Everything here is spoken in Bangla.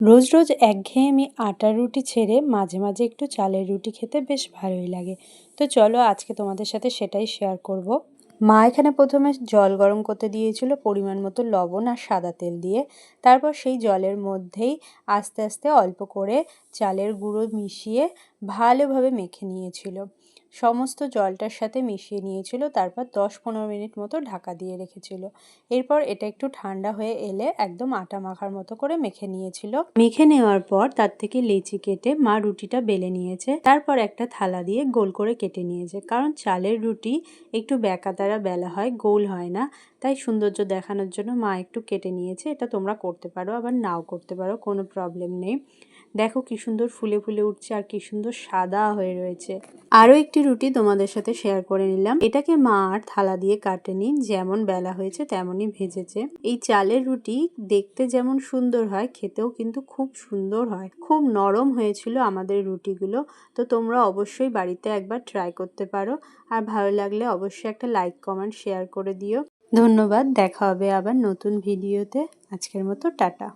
রোজ রোজ একঘেয়েমি আটার রুটি ছেড়ে মাঝে মাঝে একটু চালের রুটি খেতে বেশ ভালোই লাগে। তো চলো আজকে তোমাদের সাথে সেটাই শেয়ার করব। মা এখানে প্রথমে জল গরম করতে দিয়েছিল পরিমাণ মতো লবণ আর সাদা তেল দিয়ে। তারপর সেই জলের মধ্যেই আস্তে আস্তে অল্প করে চালের গুঁড়ো মিশিয়ে ভালোভাবে মেখে নিয়েছিল। সমস্ত জলটার সাথে মিশিয়ে নিয়েছিল, তারপর 10-15 মিনিট মতো ঢাকা দিয়ে রেখেছিল। এরপর এটা একটু ঠান্ডা হয়ে এলে একদম আটা মাখার মতো করে মেখে নিয়েছিল। মেখে নেওয়ার পর তার থেকে লেচি কেটে মা রুটিটা বেলে নিয়েছে। তারপর একটা থালা দিয়ে গোল করে কেটে নিয়েছে, কারণ চালের রুটি একটু বেঁকা দ্বারা বেলা হয়, গোল হয় না। তাই সৌন্দর্য দেখানোর জন্য মা একটু কেটে নিয়েছে। এটা তোমরা করতে পারো, আবার নাও করতে পারো, কোনো প্রবলেম নেই। দেখো কি সুন্দর ফুলে ফুলে উঠছে আর কি সুন্দর সাদা হয়ে রয়েছে। আরও একটি রুটি তোমাদের সাথে শেয়ার করে নিলাম। এটাকে মা আর থালা দিয়ে কাটেনি, যেমন বেলা হয়েছে তেমনই ভেজেছে। এই চালের রুটি দেখতে যেমন সুন্দর হয়, খেতেও কিন্তু খুব সুন্দর হয়। খুব নরম হয়েছিল আমাদের রুটিগুলো। তো তোমরা অবশ্যই বাড়িতে একবার ট্রাই করতে পারো। আর ভালো লাগলে অবশ্যই একটা লাইক কমেন্ট শেয়ার করে দিও। ধন্যবাদ। দেখা হবে আবার নতুন ভিডিওতে। আজকের মতো টাটা।